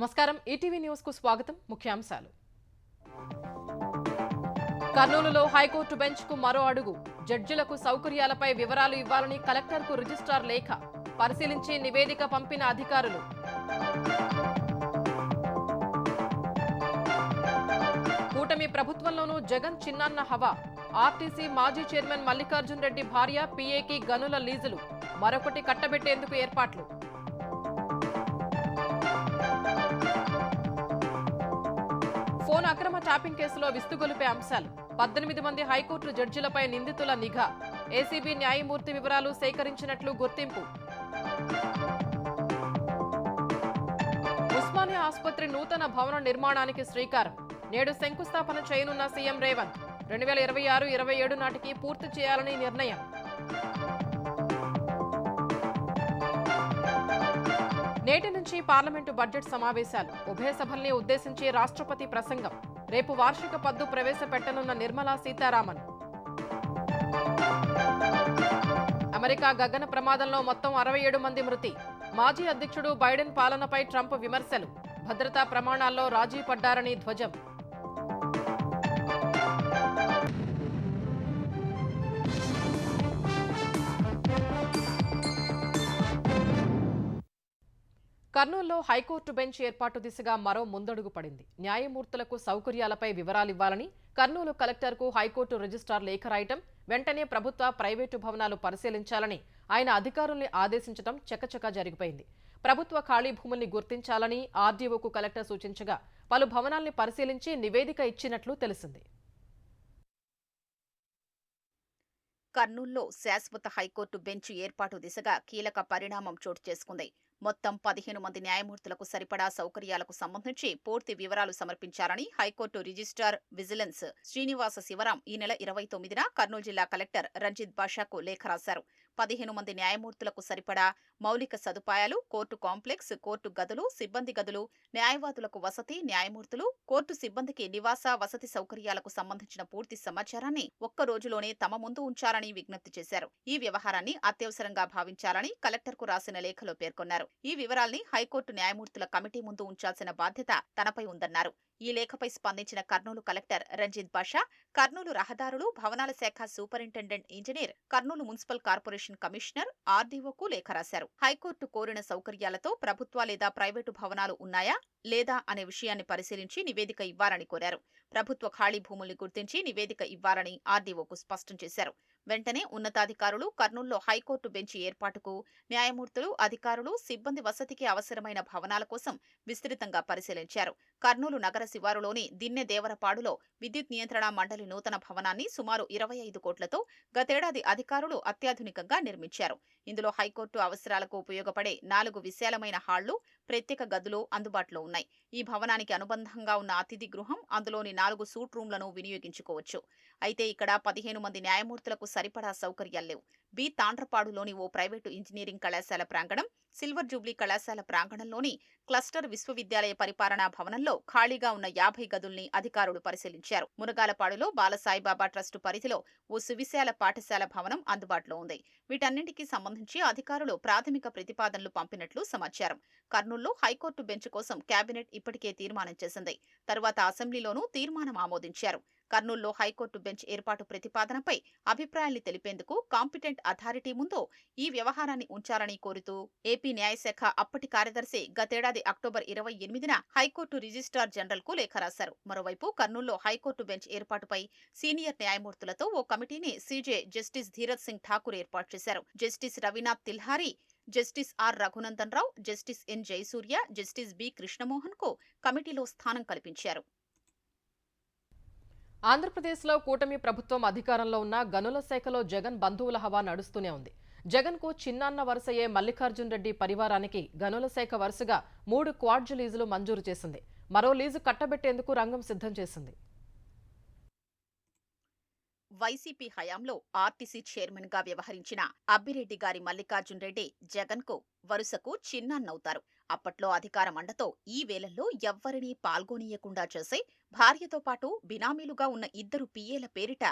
నమస్కారం ETV news కు స్వాగతం ముఖ్యాంశాలు కర్నూలులో హైకోర్టు బెంచ్ కు మరో అడుగు జడ్జిలకు సౌకర్యాలపై వివరాలు ఇవ్వాలని కలెక్టర్ కు రిజిస్ట్రార్ లేఖ పరిశీలించి నివేదిక పంపిన అధికారులు కూటమి ప్రభుత్వంలోనూ జగన్ చిన్నాన్న హవా ఆర్టీసీ మాజీ చైర్మన్ మల్లికార్జున్ రెడ్డి భార్య పీఏకి గనుల లీజులు మరొకటి కట్టబెట్టేందుకు ఏర్పాట్లు ఫోన్ అక్రమ ట్యాపింగ్ కేసులో విస్తుగొలిపే అంశాలు 18 మంది హైకోర్టు జడ్జిలపై నిందితుల నిఘా ఏసీబీ న్యాయమూర్తి వివరాలు సేకరించినట్లు గుర్తింపు ఉస్మానియా ఆసుపత్రి నూతన భవన నిర్మాణానికి శ్రీకారం నేడు శంకుస్థాపన చేయనున్న సీఎం రేవంత్ 2026-27 నాటికి పూర్తి చేయాలని నిర్ణయం నేటి నుంచి పార్లమెంటు బడ్జెట్ సమావేశాలు ఉభయ సభల్ని ఉద్దేశించి రాష్ట్రపతి ప్రసంగం రేపు వార్షిక పద్దు ప్రవేశపెట్టనున్న నిర్మలా సీతారామన్ అమెరికా గగన ప్రమాదంలో మొత్తం 67 మంది మృతి మాజీ అధ్యక్షుడు బైడెన్ పాలనపై ట్రంప్ విమర్శలు భద్రతా ప్రమాణాల్లో రాజీ పడ్డారని ధ్వజం కర్నూలులో హైకోర్టు బెంచ్ ఏర్పాటు దిశగా మరో ముందడుగు పడింది న్యాయమూర్తులకు సౌకర్యాలపై వివరాలివ్వాలని కర్నూలు కలెక్టర్కు హైకోర్టు రిజిస్ట్రార్ లేఖ రాయటం వెంటనే ప్రభుత్వ ప్రైవేటు భవనాలు పరిశీలించాలని ఆయన అధికారుల్ని ఆదేశించడం చకచకా జరిగిపోయింది ప్రభుత్వ ఖాళీ భూముల్ని గుర్తించాలని ఆర్డీఓకు కలెక్టర్ సూచించగా పలు భవనాల్ని పరిశీలించి నివేదిక ఇచ్చినట్లు తెలిసింది కర్నూలులో శాశ్వత హైకోర్టు బెంచ్ ఏర్పాటు దిశగా కీలక పరిణామం చోటు చేసుకుంది మొత్తం 15 మంది న్యాయమూర్తులకు సరిపడా సౌకర్యాలకు సంబంధించి పూర్తి వివరాలు సమర్పించాలని high court registrar vigilance Srinivasa Sivaram ఈ నెల 29న కర్నూలు జిల్లా కలెక్టర్ రంజిత్ బాషాకు లేఖ రాశారు 15 మంది న్యాయమూర్తులకు సరిపడా మౌలిక సదుపాయాలు కోర్టు కాంప్లెక్స్ కోర్టు గదులు సిబ్బంది గదులు న్యాయవాదులకు వసతి న్యాయమూర్తులు కోర్టు సిబ్బందికి నివాస వసతి సౌకర్యాలకు సంబంధించిన పూర్తి సమాచారాన్ని ఒక్క రోజులోనే తమ ముందు ఉంచాలని విజ్ఞప్తి చేశారు ఈ వ్యవహారాన్ని అత్యవసరంగా భావించాలని కలెక్టర్కు రాసిన లేఖలో పేర్కొన్నారు ఈ వివరాల్ని హైకోర్టు న్యాయమూర్తుల కమిటీ ముందు ఉంచాల్సిన బాధ్యత తనపై ఉందన్నారు ఈ లేఖపై స్పందించిన కర్నూలు కలెక్టర్ రంజిత్ బాషా కర్నూలు రహదారులు భవనాల శాఖ superintendent engineer Kurnool municipal corporation commissioner ఆర్డీఓకు లేఖ రాశారు హైకోర్టు కోరిన సౌకర్యాలతో ప్రభుత్వ లేదా ప్రైవేటు భవనాలు ఉన్నాయా లేదా అనే విషయాన్ని పరిశీలించి నివేదిక ఇవ్వాలని కోరారు ప్రభుత్వ ఖాళీ భూముల్ని గుర్తించి నివేదిక ఇవ్వాలని ఆర్డీఓకు స్పష్టం చేశారు వెంటనే ఉన్నతాధికారులు కర్నూలులో హైకోర్టు బెంచ్ ఏర్పాటుకు న్యాయమూర్తులు అధికారులు సిబ్బంది వసతికి అవసరమైన భవనాల కోసం విస్తృతంగా పరిశీలించారు కర్నూలు నగర శివారులోని దిన్నె దేవరపాడులో విద్యుత్ నియంత్రణ మండలి నూతన భవనాన్ని సుమారు 25 కోట్లతో గతేడాది అధికారులు అత్యాధునికంగా నిర్మించారు ఇందులో హైకోర్టు అవసరాలకు ఉపయోగపడే 4 విశాలమైన హాళ్లు ప్రత్యేక గదులు అందుబాటులో ఉన్నాయి ఈ భవనానికి అనుబంధంగా ఉన్న అతిథి గృహం అందులోని 4 సూట్ రూమ్లను వినియోగించుకోవచ్చు అయితే ఇక్కడ 15 మంది న్యాయమూర్తులకు సరిపడా సౌకర్యాలు లేవు బి తాండ్రపాడులోని ఓ ప్రైవేటు ఇంజనీరింగ్ కళాశాల ప్రాంగణం సిల్వర్ జూబ్లీ కళాశాల ప్రాంగణంలోని క్లస్టర్ విశ్వవిద్యాలయ పరిపాలనా భవనంలో ఖాళీగా ఉన్న 50 గదుల్ని అధికారులు పరిశీలించారు మునగాలపాడులో బాలసాయిబాబా ట్రస్టు పరిధిలో ఓ సువిశాల పాఠశాల భవనం అందుబాటులో ఉంది వీటన్నింటికీ సంబంధించి అధికారులు ప్రాథమిక ప్రతిపాదనలు పంపినట్లు సమాచారం కర్నూలులో హైకోర్టు బెంచ్ కోసం కేబినెట్ ఇప్పటికే తీర్మానం చేసింది తరువాత అసెంబ్లీలోనూ తీర్మానం ఆమోదించారు కర్నూలులో హైకోర్టు బెంచ్ ఏర్పాటు ప్రతిపాదనపై అభిప్రాయాన్ని తెలిపేందుకు కాంపిటెంట్ అథారిటీ ముందు ఈ వ్యవహారాన్ని ఉంచాలని కోరుతూ ఏపీ న్యాయశాఖ అప్పటి కార్యదర్శి గతేడాది అక్టోబర్ 28న హైకోర్టు రిజిస్ట్రార్ జనరల్ కు లేఖ రాశారు మరోవైపు కర్నూలులో హైకోర్టు బెంచ్ ఏర్పాటుపై సీనియర్ న్యాయమూర్తులతో ఓ కమిటీని సీజే జస్టిస్ ధీరజ్ సింగ్ ఠాకూర్ ఏర్పాటు చేశారు justice Ravinath Tilhari justice R Raghunandan Rao justice N Jayasurya justice B Krishnamohan కు కమిటీలో స్థానం కల్పించారు ఆంధ్రప్రదేశ్లో కూటమి ప్రభుత్వం అధికారంలో ఉన్న గనుల శాఖలో జగన్ బంధువుల హవా నడుస్తూనే ఉంది జగన్ కు చిన్నాన్న వరుసయ్యే మల్లికార్జున్ రెడ్డి పరివారానికి గనుల శాఖ వరుసగా 3 క్వాడ్జ్ లీజులు మంజూరు చేసింది మరో లీజు కట్టబెట్టేందుకు రంగం సిద్ధం చేసింది వైసీపీ హయాంలో ఆర్టీసీ చైర్మన్ గా వ్యవహరించిన అబ్బిరెడ్డి గారి మల్లికార్జున్ రెడ్డి జగన్ కు వరుసకు చిన్నాన్నవుతారు అప్పట్లో అధికార మండతో ఈ వేళల్లో ఎవ్వరినీ పాల్గొనీయకుండా చేసే భార్యతో పాటు బినామీలుగా ఉన్న 2 పిఏల పేరిట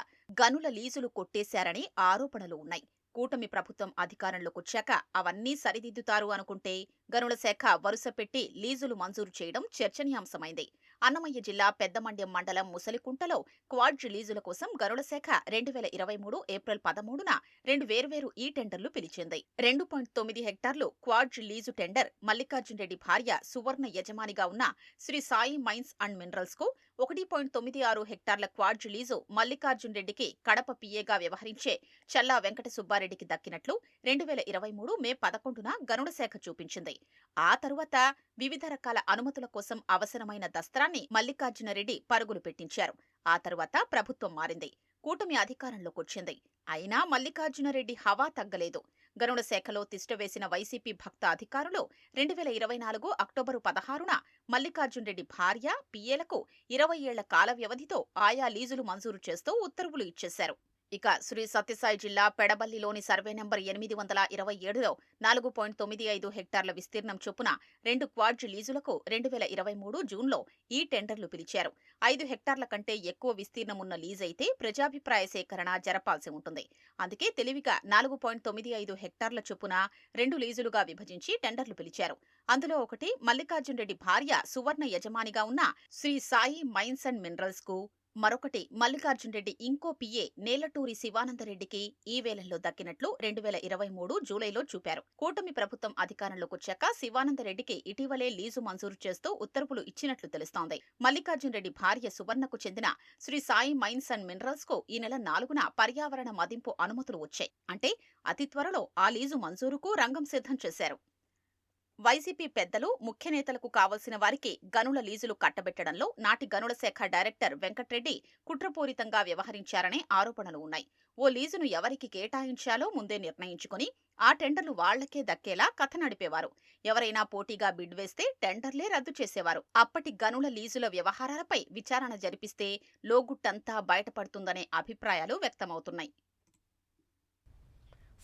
గనుల లీజులు కొట్టేశారనే ఆరోపణలు ఉన్నాయి కూటమి ప్రభుత్వం అధికారంలోకొచ్చాక అవన్నీ సరిదిద్దుతారు అనుకుంటే గనుల శాఖ వరుస పెట్టి లీజులు మంజూరు చేయడం చర్చనీయాంశమైంది. అన్నమయ్య జిల్లా పెద్దమండ్యం మండలం ముసలికుంటలో క్వాడ్జ్ లీజుల కోసం గనుల శాఖ 2023 ఏప్రిల్ 13న 2 వేర్వేరు ఈ టెండర్లు పిలిచింది. 2.9 హెక్టార్లు quartz lease tender Mallikarjun Reddy భార్య సువర్ణ యజమానిగా ఉన్న Sri Sai mines and minerals కు, 1.96 హెక్టార్ల క్వాడ్జ్ లీజు మల్లికార్జున్ రెడ్డికి కడప పిఏగా వ్యవహరించే చల్లా వెంకట సుబ్బారెడ్డికి దక్కినట్లు 2023 మే 11న గనుల శాఖ చూపించింది. ఆ తరువాత వివిధ రకాల అనుమతుల కోసం అవసరమైన దస్త్రాన్ని మల్లికార్జునరెడ్డి పరుగులు పెట్టించారు. ఆ తరువాత ప్రభుత్వం మారింది, కూటమి అధికారంలోకొచ్చింది. అయినా మల్లికార్జునరెడ్డి హవా తగ్గలేదు. గనుల శాఖలో తిష్టవేసిన వైసీపీ భక్త అధికారులు 2024 అక్టోబరు 16న మల్లికార్జున్ రెడ్డి భార్య, పిఏలకు 20 ఏళ్ల కాల వ్యవధితో ఆయా లీజులు మంజూరు చేస్తూ ఉత్తర్వులు ఇచ్చేశారు. ఇక శ్రీ సత్యసాయి జిల్లా పెడబల్లిలోని సర్వే నంబర్ 827లో 4.95 హెక్టార్ల విస్తీర్ణం చొప్పున 2 క్వాడ్జ్ లీజులకు 2023 జూన్లో ఈ టెండర్లు పిలిచారు. 5 హెక్టార్ల కంటే ఎక్కువ విస్తీర్ణం ఉన్న లీజైతే ప్రజాభిప్రాయ సేకరణ జరపాల్సి ఉంటుంది. అందుకే తెలివిగా 4.95 హెక్టార్ల చొప్పున 2 లీజులుగా విభజించి టెండర్లు పిలిచారు. అందులో ఒకటి మల్లికార్జున్ రెడ్డి భార్య సువర్ణ యజమానిగా ఉన్న Sri Sai mines and minerals కు, మరొకటి మల్లికార్జున్ రెడ్డి ఇంకో పిఏ నేలటూరి శివానందరెడ్డికి ఈ వేలంలో దక్కినట్లు 2023 జూలైలో చూపారు. కూటమి ప్రభుత్వం అధికారంలోకొచ్చాక శివానందరెడ్డికి ఇటీవలే లీజు మంజూరు చేస్తూ ఉత్తర్వులు ఇచ్చినట్లు తెలుస్తోంది. మల్లికార్జున్ రెడ్డి భార్య సువర్ణకు చెందిన Sri Sai mines and minerals కు ఈ నెల 4న పర్యావరణ మదింపు అనుమతులు వచ్చాయి. అంటే అతి త్వరలో ఆ లీజు మంజూరుకు రంగం సిద్ధం చేశారు. వైసీపీ పెద్దలు, ముఖ్య నేతలకు కావలసిన వారికి గనుల లీజులు కట్టబెట్టడంలో నాటి గనుల శాఖ డైరెక్టర్ వెంకట్రెడ్డి కుట్రపూరితంగా వ్యవహరించారనే ఆరోపణలు ఉన్నాయి. ఓ లీజును ఎవరికి కేటాయించాలో ముందే నిర్ణయించుకుని ఆ టెండర్లు వాళ్లకే దక్కేలా కథ నడిపేవారు. ఎవరైనా పోటీగా బిడ్ వేస్తే టెండర్లే రద్దు చేసేవారు. అప్పటి గనుల లీజుల వ్యవహారాలపై విచారణ జరిపిస్తే లోగుట్టంతా బయటపడుతుందనే అభిప్రాయాలు వ్యక్తమవుతున్నాయి.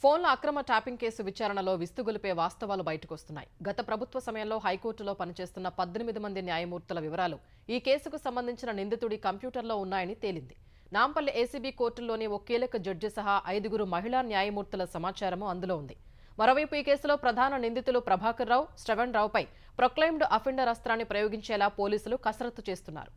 ఫోన్ల అక్రమ ట్యాపింగ్ కేసు విచారణలో విస్తుగొలిపే వాస్తవాలు బయటకొస్తున్నాయి. గత ప్రభుత్వ సమయంలో హైకోర్టులో పనిచేస్తున్న 18 మంది న్యాయమూర్తుల వివరాలు ఈ కేసుకు సంబంధించిన నిందితుడి కంప్యూటర్లో ఉన్నాయని తేలింది. నాంపల్లి ఏసీబీ కోర్టుల్లోని ఓ కీలక జడ్జి సహా 5 మహిళా న్యాయమూర్తుల సమాచారము అందులో ఉంది. మరోవైపు ఈ కేసులో ప్రధాన నిందితులు ప్రభాకర్ రావు, శ్రవణ్ రావుపై ప్రొక్లైమ్డ్ అఫెండర్ అస్త్రాన్ని ప్రయోగించేలా పోలీసులు కసరత్తు చేస్తున్నారు.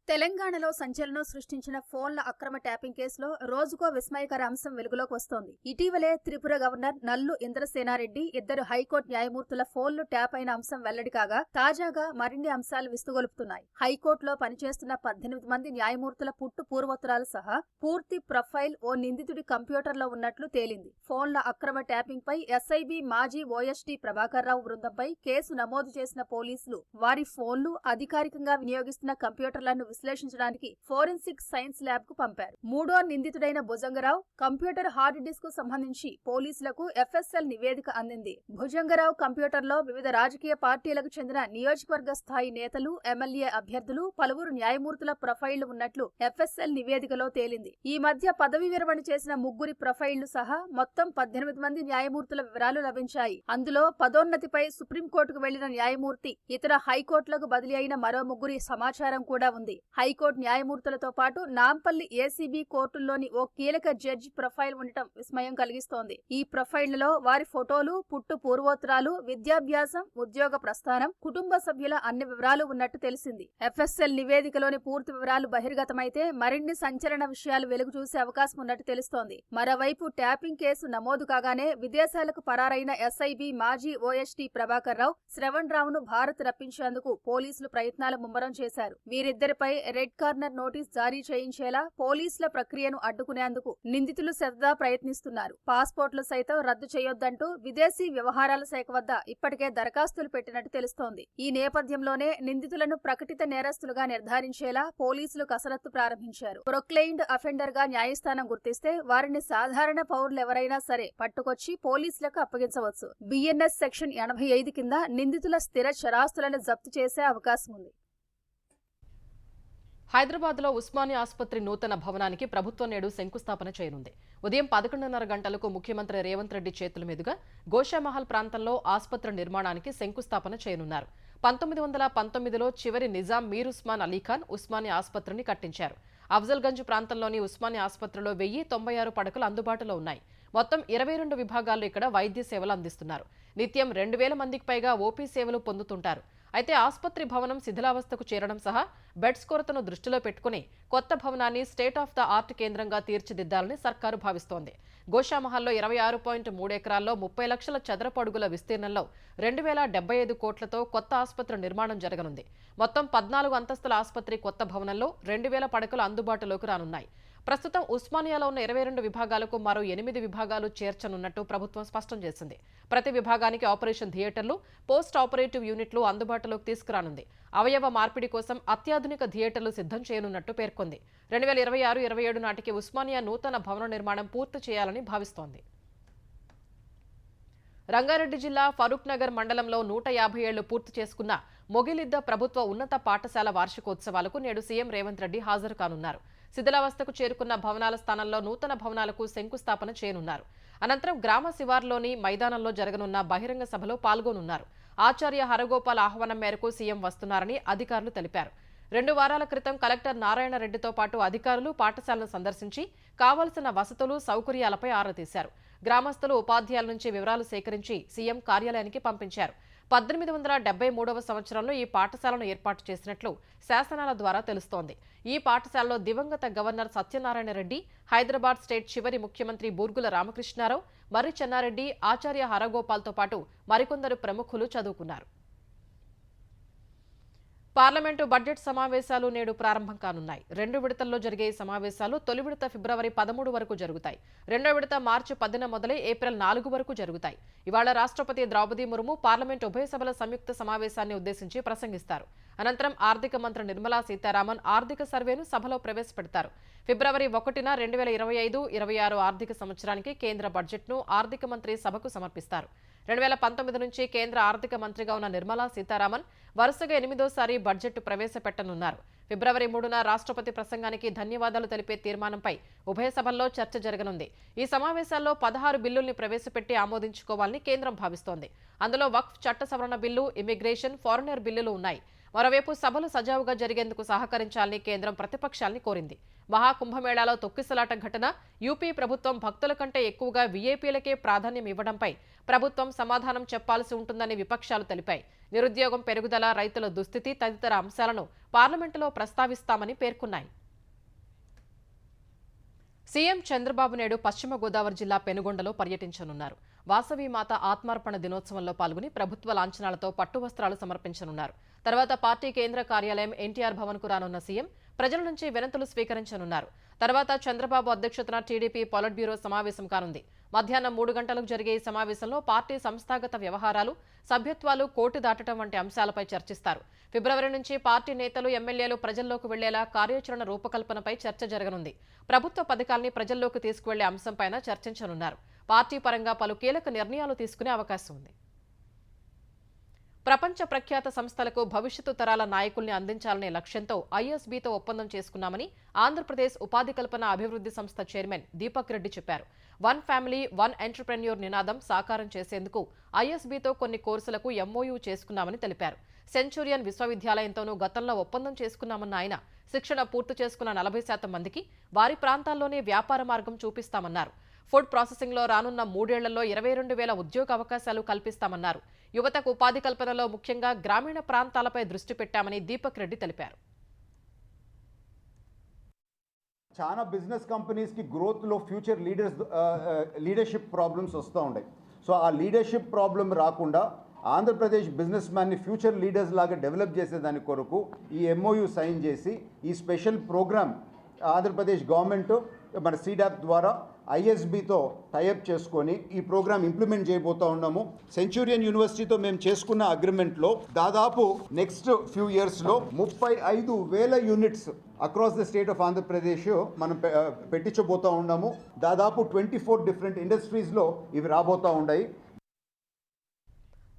తెలంగాణలో సంచలనం సృష్టించిన ఫోన్ల అక్రమ ట్యాపింగ్ కేసులో రోజుకో విస్మయకర అంశం వెలుగులోకి వస్తోంది. ఇటీవలే త్రిపుర గవర్నర్ నల్లు ఇంద్రసేనారెడ్డి 2 హైకోర్టు న్యాయమూర్తుల ఫోన్లు ట్యాప్ అయిన అంశం వెల్లడి కాగా తాజాగా మరిన్ని అంశాలు విస్తుగొలుపుతున్నాయి. హైకోర్టులో పనిచేస్తున్న 18 మంది న్యాయమూర్తుల పుట్టు పూర్వోత్తరాలు సహా పూర్తి ప్రొఫైల్ ఓ నిందితుడి కంప్యూటర్లో ఉన్నట్లు తేలింది. ఫోన్ల అక్రమ ట్యాపింగ్ పై ఎస్ఐబి మాజీ ఓఎస్టీ ప్రభాకర్ రావు బృందంపై కేసు నమోదు చేసిన పోలీసులు వారి ఫోన్లు, అధికారికంగా వినియోగిస్తున్న కంప్యూటర్లను విశ్లేషించడానికి ఫోరెన్సిక్ సైన్స్ ల్యాబ్ కు పంపారు. మూడో నిందితుడైన భుజంగరావు కంప్యూటర్ హార్డ్ డిస్క్ కు సంబంధించి పోలీసులకు ఎఫ్ఎస్ఎల్ నివేదిక అందింది. భుజంగరావు కంప్యూటర్లో వివిధ రాజకీయ పార్టీలకు చెందిన నియోజకవర్గ స్థాయి నేతలు, ఎమ్మెల్యే అభ్యర్థులు, పలువురు న్యాయమూర్తుల ప్రొఫైళ్లు ఉన్నట్లు ఎఫ్ఎస్ఎల్ నివేదికలో తేలింది. ఈ మధ్య పదవీ విరమణ చేసిన 3 ప్రొఫైళ్లు సహా మొత్తం 18 మంది న్యాయమూర్తుల వివరాలు లభించాయి. అందులో పదోన్నతిపై సుప్రీంకోర్టుకు వెళ్లిన న్యాయమూర్తి, ఇతర హైకోర్టులకు బదిలీ అయిన మరో 3 సమాచారం కూడా ఉంది. హైకోర్టు న్యాయమూర్తులతో పాటు నాంపల్లి ఏసీబీ కోర్టుల్లోని ఓ కీలక జడ్జి ప్రొఫైల్ ఉండటం విస్మయం కలిగిస్తోంది. ఈ ప్రొఫైళ్లలో వారి ఫోటోలు, పుట్టు పూర్వోత్తరాలు, విద్యాభ్యాసం, ఉద్యోగ ప్రస్థానం, కుటుంబ సభ్యుల అన్ని వివరాలు ఉన్నట్టు తెలిసింది. ఎఫ్ఎస్ఎల్ నివేదికలోని పూర్తి వివరాలు బహిర్గతమైతే మరిన్ని సంచలన విషయాలు వెలుగు చూసే అవకాశం ఉన్నట్టు తెలుస్తోంది. మరోవైపు ట్యాపింగ్ కేసు నమోదు కాగానే విదేశాలకు పరారైన ఎస్ఐబి మాజీ ఓఎస్టీ ప్రభాకర్ రావు, శ్రవణ్ రావును భారత్ రప్పించేందుకు పోలీసులు ప్రయత్నాలు ముమ్మరం చేశారు. వీరిద్దరిపై రెడ్ కార్నర్ నోటీస్ జారీ చేయించేలా పోలీసుల ప్రక్రియను అడ్డుకునేందుకు నిందితులు శతదా ప్రయత్నిస్తున్నారు. పాస్పోర్ట్లు సైతం రద్దు చేయొద్దంటూ విదేశీ వ్యవహారాల శాఖ వద్ద ఇప్పటికే దరఖాస్తులు పెట్టినట్టు తెలుస్తోంది. ఈ నేపథ్యంలోనే నిందితులను ప్రకటిత నేరస్తులుగా నిర్ధారించేలా పోలీసులు కసరత్తు ప్రారంభించారు. ప్రొక్లెయిన్డ్ అఫెండర్ గా న్యాయస్థానం గుర్తిస్తే వారిని సాధారణ పౌరులెవరైనా సరే పట్టుకొచ్చి పోలీసులకు అప్పగించవచ్చు. బిఎన్ఎస్ సెక్షన్ 85 కింద నిందితుల స్థిర చరాస్తులను జప్తు చేసే అవకాశం ఉంది. హైదరాబాద్లో ఉస్మానియా ఆసుపత్రి నూతన భవనానికి ప్రభుత్వం నేడు శంకుస్థాపన చేయనుంది. ఉదయం 11:30 గంటలకు ముఖ్యమంత్రి రేవంత్ రెడ్డి చేతుల మీదుగా గోషామహల్ ప్రాంతంలో ఆసుపత్రి నిర్మాణానికి శంకుస్థాపన చేయనున్నారు. 1919లో చివరి నిజాం మీర్ ఉస్మాన్ అలీఖాన్ ఉస్మానియా ఆసుపత్రిని కట్టించారు. అఫ్జల్గంజ్ ప్రాంతంలోని ఉస్మానియా ఆసుపత్రిలో 1096 పడకలు అందుబాటులో ఉన్నాయి. మొత్తం 22 విభాగాల్లో ఇక్కడ వైద్య సేవలు అందిస్తున్నారు. నిత్యం 2000 మందికి పైగా ఓపీ సేవలు పొందుతుంటారు. అయితే ఆసుపత్రి భవనం శిథిలావస్థకు చేరడం సహా బెడ్స్ కొరతను దృష్టిలో పెట్టుకుని కొత్త భవనాన్ని స్టేట్ ఆఫ్ ద ఆర్ట్ కేంద్రంగా తీర్చిదిద్దాలని సర్కారు భావిస్తోంది. గోషామహల్లో 26.3 ఎకరాల్లో 30 లక్షల చదరపు అడుగుల విస్తీర్ణంలో 2075 కోట్లతో కొత్త ఆసుపత్రి నిర్మాణం జరగనుంది. మొత్తం 14 అంతస్తుల ఆసుపత్రి కొత్త భవనంలో 2000 పడకలు అందుబాటులోకి రానున్నాయి. ప్రస్తుతం ఉస్మానియాలో ఉన్న 22 విభాగాలకు మరో 8 విభాగాలు చేర్చనున్నట్టు ప్రభుత్వం స్పష్టం చేసింది. ప్రతి విభాగానికి ఆపరేషన్ థియేటర్లు, పోస్ట్ ఆపరేటివ్ యూనిట్లు అందుబాటులోకి తీసుకురానుంది. అవయవ మార్పిడి కోసం అత్యాధునిక థియేటర్లు సిద్ధం చేయనున్నట్టు పేర్కొంది. 2026-27 నాటికి ఉస్మానియా నూతన భవన నిర్మాణం పూర్తి చేయాలని భావిస్తోంది. రంగారెడ్డి జిల్లా ఫరూక్ నగర్ మండలంలో 150 ఏళ్లు పూర్తి చేసుకున్న మొగిలిద్ద ప్రభుత్వ ఉన్నత పాఠశాల వార్షికోత్సవాలకు నేడు సీఎం రేవంత్ రెడ్డి హాజరు కానున్నారు. శిథిలావస్థకు చేరుకున్న భవనాల స్థానంలో నూతన భవనాలకు శంకుస్థాపన చేయనున్నారు. అనంతరం గ్రామ శివార్లోని మైదానంలో జరగనున్న బహిరంగ సభలో పాల్గొనున్నారు. ఆచార్య హరగోపాల్ ఆహ్వానం మేరకు సీఎం వస్తున్నారని అధికారులు తెలిపారు. 2 వారాల క్రితం కలెక్టర్ నారాయణ రెడ్డితో పాటు అధికారులు పాఠశాలను సందర్శించి కావాల్సిన వసతులు, సౌకర్యాలపై ఆరా తీశారు. గ్రామస్తులు, ఉపాధ్యాయుల నుంచి వివరాలు సేకరించి సీఎం కార్యాలయానికి పంపించారు. 1873వ సంవత్సరంలో ఈ పాఠశాలను ఏర్పాటు చేసినట్లు శాసనాల ద్వారా తెలుస్తోంది. ఈ పాఠశాలలో దివంగత గవర్నర్ సత్యనారాయణ రెడ్డి, హైదరాబాద్ స్టేట్ చివరి ముఖ్యమంత్రి బూర్గుల రామకృష్ణారావు, మర్రి చెన్నారెడ్డి, ఆచార్య హరగోపాల్తో పాటు మరికొందరు ప్రముఖులు చదువుకున్నారు. పార్లమెంటు బడ్జెట్ సమావేశాలు నేడు ప్రారంభం కానున్నాయి. 2 విడతల్లో జరిగే ఈ సమావేశాలు తొలి విడత ఫిబ్రవరి 13 వరకు జరుగుతాయి. రెండో విడత మార్చి 10న మొదలై ఏప్రిల్ 4 వరకు జరుగుతాయి. ఇవాళ రాష్ట్రపతి ద్రౌపది ముర్ము పార్లమెంటు ఉభయ సభల సంయుక్త సమావేశాన్ని ఉద్దేశించి ప్రసంగిస్తారు. అనంతరం ఆర్థిక మంత్రి నిర్మలా సీతారామన్ ఆర్థిక సర్వేను సభలో ప్రవేశపెడతారు. ఫిబ్రవరి 1న 2025-26 ఆర్థిక సంవత్సరానికి కేంద్ర బడ్జెట్ను ఆర్థిక మంత్రి సభకు సమర్పిస్తారు. 2019 నుంచి కేంద్ర ఆర్థిక మంత్రిగా ఉన్న నిర్మలా సీతారామన్ వరుసగా 8వ బడ్జెట్ ప్రవేశపెట్టనున్నారు. ఫిబ్రవరి 3న రాష్ట్రపతి ప్రసంగానికి ధన్యవాదాలు తెలిపే తీర్మానంపై ఉభయ సభల్లో చర్చ జరగనుంది. ఈ సమావేశాల్లో 16 బిల్లుల్ని ప్రవేశపెట్టి ఆమోదించుకోవాలని కేంద్రం భావిస్తోంది. అందులో వక్ఫ్ చట్ట సవరణ బిల్లు, ఇమిగ్రేషన్, ఫారినర్ బిల్లులు ఉన్నాయి. మరోవైపు సభలు సజావుగా జరిగేందుకు సహకరించాలని కేంద్రం ప్రతిపక్షాల్ని కోరింది. మహాకుంభమేళాలో తొక్కిసలాట ఘటన, యూపీ ప్రభుత్వం భక్తుల కంటే ఎక్కువగా వీఐపీలకే ప్రాధాన్యం ఇవ్వడంపై ప్రభుత్వం సమాధానం చెప్పాల్సి ఉంటుందని విపక్షాలు తెలిపాయి. నిరుద్యోగం పెరుగుదల, రైతుల దుస్థితి తదితర అంశాలను పార్లమెంటులో ప్రస్తావిస్తామని పేర్కొన్నాయి. సీఎం చంద్రబాబు నాయుడు పశ్చిమ గోదావరి జిల్లా పెనుగొండలో పర్యటించనున్నారు. వాసవి మాత ఆత్మార్పణ దినోత్సవంలో పాల్గొని ప్రభుత్వ లాంఛనాలతో పట్టు వస్త్రాలు సమర్పించనున్నారు. తర్వాత పార్టీ కేంద్ర కార్యాలయం ఎన్టీఆర్ భవన్ కు రానున్న సీఎం ప్రజల నుంచి వినతులు స్వీకరించనున్నారు. తర్వాత చంద్రబాబు అధ్యక్షతన టీడీపీ పొలిట్ బ్యూరో సమావేశం కానుంది. మధ్యాహ్నం 3 గంటలకు జరిగే ఈ సమావేశంలో పార్టీ సంస్థాగత వ్యవహారాలు, సభ్యత్వాలు, కోటి దాటడం వంటి అంశాలపై చర్చిస్తారు. ఫిబ్రవరి నుంచి పార్టీ నేతలు, ఎమ్మెల్యేలు ప్రజల్లోకి వెళ్లేలా కార్యాచరణ రూపకల్పనపై చర్చ జరగనుంది. ప్రభుత్వ పథకాల్ని ప్రజల్లోకి తీసుకువెళ్లే అంశంపైన చర్చించనున్నారు. పార్టీ పరంగా పలు కీలక నిర్ణయాలు తీసుకునే అవకాశం ఉంది. ప్రపంచ ప్రఖ్యాత సంస్థలకు భవిష్యత్తు తరాల నాయకుల్ని అందించాలనే లక్ష్యంతో ఐఎస్బీతో ఒప్పందం చేసుకున్నామని ఆంధ్రప్రదేశ్ ఉపాధి కల్పన అభివృద్ధి సంస్థ చైర్మన్ దీపక్ రెడ్డి చెప్పారు. 1 ఫ్యామిలీ 1 ఎంటర్‌ప్రెన్యూర్ నినాదం సాకారం చేసేందుకు ఐఎస్బీతో కొన్ని కోర్సులకు ఎంఓయూ చేసుకున్నామని తెలిపారు. సెంచూరియన్ విశ్వవిద్యాలయంతోనూ గతంలో ఒప్పందం చేసుకున్నామన్న ఆయన శిక్షణ పూర్తి చేసుకున్న 40% మందికి వారి ప్రాంతాల్లోనే వ్యాపార మార్గం చూపిస్తామన్నారు. ఫుడ్ ప్రాసెసింగ్లో రానున్న 3 ఏళ్లలో 22,000 ఉద్యోగ అవకాశాలు కల్పిస్తామన్నారు. యువతకు ఉపాధి కల్పనలో ముఖ్యంగా గ్రామీణ ప్రాంతాలపై దృష్టి పెట్టామని దీపక్ రెడ్డి తెలిపారు. చాలా బిజినెస్ కంపెనీస్కి గ్రోత్లో ఫ్యూచర్ లీడర్షిప్ ప్రాబ్లమ్స్ వస్తూ ఉంటాయి. సో ఆ లీడర్షిప్ ప్రాబ్లం రాకుండా ఆంధ్రప్రదేశ్ బిజినెస్ మ్యాన్ని ఫ్యూచర్ లీడర్స్ లాగా డెవలప్ చేసేదాని కొరకు ఈ ఎంఓయూ సైన్ చేసి ఈ స్పెషల్ ప్రోగ్రామ్ ఆంధ్రప్రదేశ్ గవర్నమెంట్ మన సీడాప్ ద్వారా ఐఎస్బీతో టైఅప్ చేసుకొని ఈ ప్రోగ్రామ్ ఇంప్లిమెంట్ చేయబోతూ ఉన్నాము. సెంచూరియన్ యూనివర్సిటీతో మేము చేసుకున్న అగ్రిమెంట్లో దాదాపు నెక్స్ట్ ఫ్యూ ఇయర్స్లో 35,000 units across the state of Andhra Pradesh మనం పెట్టించబోతూ ఉన్నాము. దాదాపు 24 డిఫరెంట్ ఇండస్ట్రీస్లో ఇవి రాబోతూ ఉన్నాయి.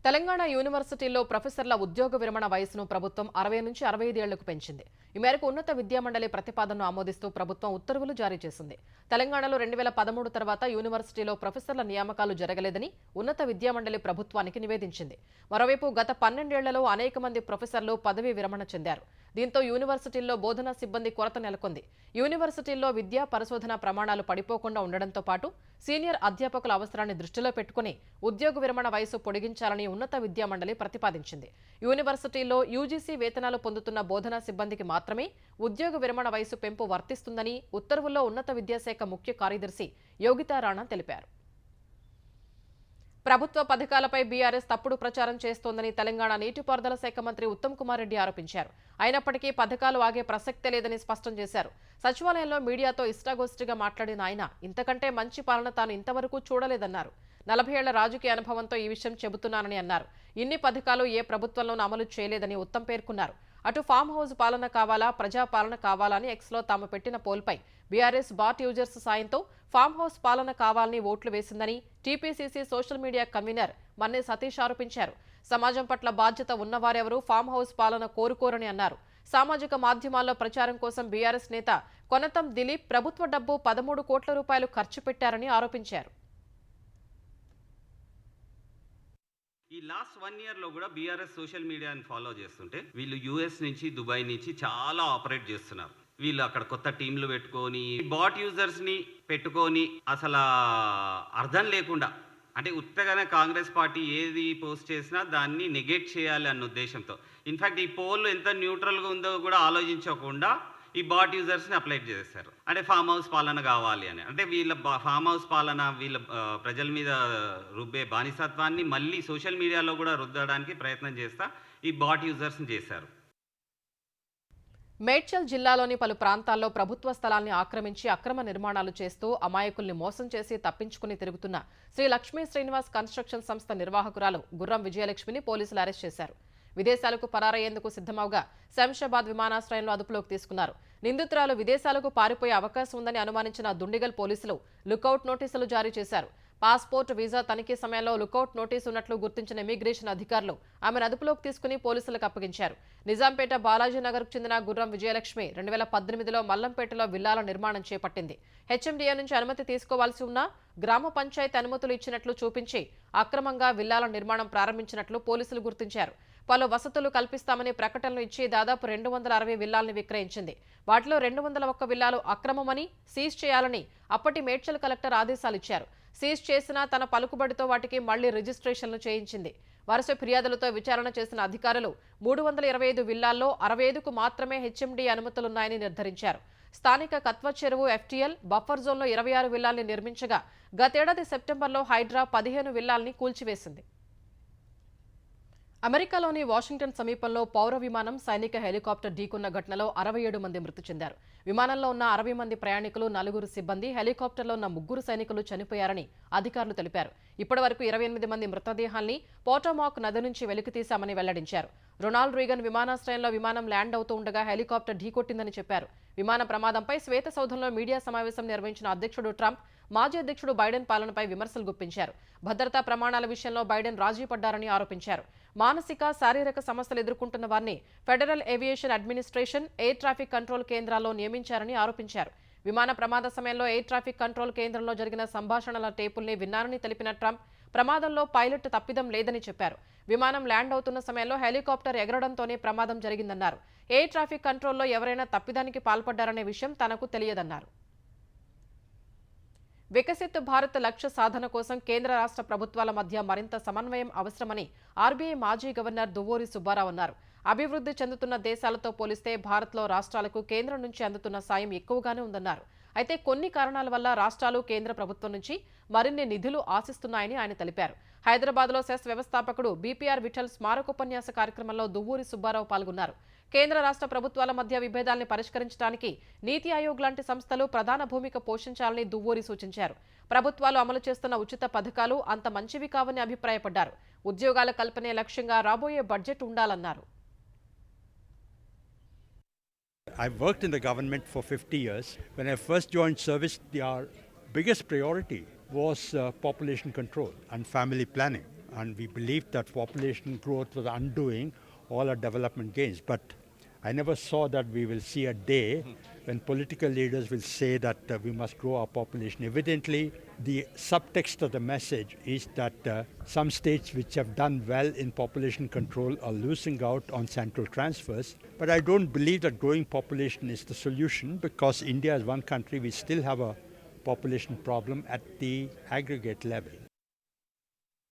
తెలంగాణ యూనివర్సిటీల్లో ప్రొఫెసర్ల ఉద్యోగ విరమణ వయసును ప్రభుత్వం 60 నుంచి 65 ఏళ్లకు పెంచింది. ఈ మేరకు ఉన్నత విద్యామండలి ప్రతిపాదనను ఆమోదిస్తూ ప్రభుత్వం ఉత్తర్వులు జారీ చేసింది. తెలంగాణలో 2013 తర్వాత యూనివర్సిటీలో ప్రొఫెసర్ల నియామకాలు జరగలేదని ఉన్నత విద్యామండలి ప్రభుత్వానికి నివేదించింది. మరోవైపు గత 12 ఏళ్లలో అనేక మంది ప్రొఫెసర్లు పదవీ విరమణ చెందారు. దీంతో యూనివర్సిటీల్లో బోధనా సిబ్బంది కొరత నెలకొంది. యూనివర్సిటీల్లో విద్యా పరిశోధన ప్రమాణాలు పడిపోకుండా ఉండడంతో పాటు సీనియర్ అధ్యాపకుల అవసరాన్ని దృష్టిలో పెట్టుకుని ఉద్యోగ విరమణ వయసు పొడిగించాలని ఉన్నత విద్యా మండలి ప్రతిపాదించింది. యూనివర్సిటీల్లో యూజీసీ వేతనాలు పొందుతున్న బోధనా సిబ్బందికి మాత్రమే ఉద్యోగ విరమణ వయసు పెంపు వర్తిస్తుందని ఉత్తర్వుల్లో ఉన్నత విద్యాశాఖ ముఖ్య కార్యదర్శి యోగితా రాణా తెలిపారు. ప్రభుత్వ పథకాలపై బీఆర్ఎస్ తప్పుడు ప్రచారం చేస్తోందని తెలంగాణ నీటిపారుదల శాఖ మంత్రి ఉత్తమ్ కుమార్ రెడ్డి ఆరోపించారు. అయినప్పటికీ పథకాలు ఆగే ప్రసక్తే లేదని స్పష్టం చేశారు. సచివాలయంలో మీడియాతో ఇష్టాగోష్ఠిగా మాట్లాడిన ఆయన ఇంతకంటే మంచి పాలన తాను ఇంతవరకు చూడలేదన్నారు. 40 ఏళ్ల రాజకీయ అనుభవంతో ఈ విషయం చెబుతున్నానని అన్నారు. ఇన్ని పథకాలు ఏ ప్రభుత్వంలోనూ అమలు చేయలేదని ఉత్తమ్ పేర్కొన్నారు. అటు ఫామ్ హౌస్ పాలన కావాలా, ప్రజా పాలన కావాలా అని ఎక్స్లో తాము పెట్టిన పోల్పై బీఆర్ఎస్ బాట్ యూజర్స్ సాయంతో ఫామ్ హౌస్ పాలన కావాలని ఓట్లు వేసిందని టీపీసీసీ సోషల్ మీడియా కన్వీనర్ మన్నే సతీష్ ఆరోపించారు. సమాజం పట్ల బాధ్యత ఉన్నవారెవరూ ఫామ్ హౌస్ పాలన కోరుకోరని అన్నారు. సామాజిక మాధ్యమాల్లో ప్రచారం కోసం బీఆర్ఎస్ నేత కొనతం దిలీప్ ప్రభుత్వ డబ్బు 13 కోట్ల రూపాయలు ఖర్చు పెట్టారని ఆరోపించారు. ఈ లాస్ట్ 1 ఇయర్లో కూడా బీఆర్ఎస్ సోషల్ మీడియాని ఫాలో చేస్తుంటే వీళ్ళు యూఎస్ నుంచి దుబాయ్ నుంచి చాలా ఆపరేట్ చేస్తున్నారు. వీళ్ళు అక్కడ కొత్త టీంలు పెట్టుకొని బాట్ యూజర్స్ని పెట్టుకొని అసలు అర్థం లేకుండా అంటే ఉత్తగానే కాంగ్రెస్ పార్టీ ఏది పోస్ట్ చేసినా దాన్ని నెగెట్ చేయాలి అన్న ఉద్దేశంతో ఇన్ఫ్యాక్ట్ ఈ పోల్ ఎంత న్యూట్రల్గా ఉందో కూడా ఆలోచించకుండా ఈ బాట్ యూజర్స్ని అప్లై చేస్తారు. అంటే ఫామ్ హౌస్ పాలన కావాలి అని. అంటే వీళ్ళ ఫామ్ హౌస్ పాలన వీళ్ళ ప్రజల మీద రుబ్బే బానిసత్వాన్ని మళ్ళీ సోషల్ మీడియాలో కూడా రుద్దడానికి ప్రయత్నం చేస్తా ఈ బాట్ యూజర్స్ని చేశారు. మేడ్చల్ జిల్లాలోని పలు ప్రాంతాల్లో ప్రభుత్వ స్థలాల్ని ఆక్రమించి అక్రమ నిర్మాణాలు చేస్తూ అమాయకుల్ని మోసం చేసి తప్పించుకుని తిరుగుతున్న శ్రీ లక్ష్మీ శ్రీనివాస్ కన్స్ట్రక్షన్ సంస్థ నిర్వాహకురాలు గుర్రం విజయలక్ష్మిని పోలీసులు అరెస్ట్ చేశారు. విదేశాలకు పరారయ్యేందుకు సిద్ధమవగా శంషాబాద్ విమానాశ్రయంలో అదుపులోకి తీసుకున్నారు. నిందితురాలు విదేశాలకు పారిపోయే అవకాశం ఉందని అనుమానించిన దుండిగల్ పోలీసులు లుకౌట్ నోటీసులు జారీ చేశారు. పాస్పోర్ట్, వీసా తనిఖీ సమయంలో లుకౌట్ నోటీసు ఉన్నట్లు గుర్తించిన ఇమిగ్రేషన్ అధికారులు ఆమెను అదుపులోకి తీసుకుని పోలీసులకు అప్పగించారు. నిజాంపేట బాలాజీనగర్కు చెందిన గుర్రం విజయలక్ష్మి 2018లో మల్లంపేటలో విల్లాల నిర్మాణం చేపట్టింది. హెచ్ఎండిఏ నుంచి అనుమతి తీసుకోవాల్సి ఉన్నా గ్రామ పంచాయతీ అనుమతులు ఇచ్చినట్లు చూపించి అక్రమంగా విల్లాల నిర్మాణం ప్రారంభించినట్లు పోలీసులు గుర్తించారు. పలు వసతులు కల్పిస్తామని ప్రకటనలు ఇచ్చి దాదాపు 260 విల్లాల్ని విక్రయించింది. వాటిలో 201 విల్లాలు అక్రమమని, సీజ్ చేయాలని అప్పటి మేడ్చల్ కలెక్టర్ ఆదేశాలు ఇచ్చారు. సీజ్ చేసిన తన పలుకుబడితో వాటికి మళ్లీ రిజిస్ట్రేషన్లు చేయించింది. వరుస ఫిర్యాదులతో విచారణ చేసిన అధికారులు 325 విల్లాల్లో 65కు మాత్రమే హెచ్ఎండీ అనుమతులున్నాయని నిర్ధారించారు. స్థానిక కత్వ చెరువు ఎఫ్టీఎల్ బఫర్ జోన్లో 26 విల్లాల్ని నిర్మించగా గతేడాది సెప్టెంబర్లో హైడ్రా 15 విల్లాల్ని కూల్చివేసింది. అమెరికాలోని వాషింగ్టన్ సమీపంలో పౌర విమానం సైనిక హెలికాప్టర్ ఢీకొన్న ఘటనలో 67 మంది మృతి చెందారు. విమానంలో ఉన్న 60 మంది ప్రయాణికులు, 4 సిబ్బంది, హెలికాప్టర్లో ఉన్న 3 సైనికులు చనిపోయారని అధికారులు తెలిపారు. ఇప్పటివరకు 28 మంది మృతదేహాల్ని పోటోమాక్ నది నుంచి వెలికితీశామని వెల్లడించారు. రొనాల్డ్ రీగన్ విమానాశ్రయంలో విమానం ల్యాండ్ అవుతూ ఉండగా హెలికాప్టర్ ఢీకొట్టిందని చెప్పారు. విమాన ప్రమాదంపై శ్వేత సౌధంలో మీడియా సమావేశం నిర్వహించిన అధ్యక్షుడు ట్రంప్ మాజీ అధ్యక్షుడు బైడెన్ పాలనపై విమర్శలు గుప్పించారు. భద్రతా ప్రమాణాల విషయంలో బైడెన్ రాజీ పడ్డారని ఆరోపించారు. మానసిక, శారీరక సమస్యలు ఎదుర్కొంటున్న వారిని federal aviation administration air traffic control కేంద్రాల్లో నియమించారని ఆరోపించారు. విమాన ప్రమాద సమయంలో ఎయిర్ ట్రాఫిక్ కంట్రోల్ కేంద్రంలో జరిగిన సంభాషణల టేపుల్ని విన్నారని తెలిపిన ట్రంప్ ప్రమాదంలో పైలట్ తప్పిదం లేదని చెప్పారు. విమానం ల్యాండ్ అవుతున్న సమయంలో హెలికాప్టర్ ఎగరడంతోనే ప్రమాదం జరిగిందన్నారు. ఎయిర్ ట్రాఫిక్ కంట్రోల్లో ఎవరైనా తప్పిదానికి పాల్పడ్డారనే విషయం తనకు తెలియదన్నారు. వికసిత్ భారత్ లక్ష్య సాధన కోసం కేంద్ర రాష్ట్ర ప్రభుత్వాల మధ్య మరింత సమన్వయం అవసరమని ఆర్బీఐ మాజీ గవర్నర్ దువ్వూరి సుబ్బారావు అన్నారు. అభివృద్ధి చెందుతున్న దేశాలతో పోలిస్తే భారత్లో రాష్ట్రాలకు కేంద్రం నుంచి అందుతున్న సాయం ఎక్కువగానే ఉందన్నారు. అయితే కొన్ని కారణాల వల్ల రాష్ట్రాలు కేంద్ర ప్రభుత్వం నుంచి మరిన్ని నిధులు ఆశిస్తున్నాయని ఆయన తెలిపారు. హైదరాబాద్లో సెస్ వ్యవస్థాపకుడు బీపీఆర్ విఠల్ స్మారకోపన్యాస కార్యక్రమంలో దువ్వూరి సుబ్బారావు పాల్గొన్నారు. కేంద్ర రాష్ట్ర ప్రభుత్వాల మధ్య విభేదాల్ని పరిష్కరించడానికి నీతి ఆయోగ్ లాంటి సంస్థలు ప్రధాన భూమిక పోషించాలని దువ్వూరి సూచించారు. ప్రభుత్వాలు అమలు చేస్తున్న ఉచిత పథకాలు అంత మంచివి కావని అభిప్రాయపడ్డారు. ఉద్యోగాల కల్పనే లక్ష్యంగా రాబోయే బడ్జెట్ ఉండాలన్నారు. I've worked in the government for 50 years. When I first joined service, our biggest priority was population control and family planning. And we believed that population growth was undoing all our development gains. But I never saw that we will see a day when political leaders will say that we must grow our population. Evidently, the subtext of the message is that some states which have done well in population control are losing out on central transfers. But I don't believe that growing population is the solution, because India is one country, we still have a population problem at the aggregate level.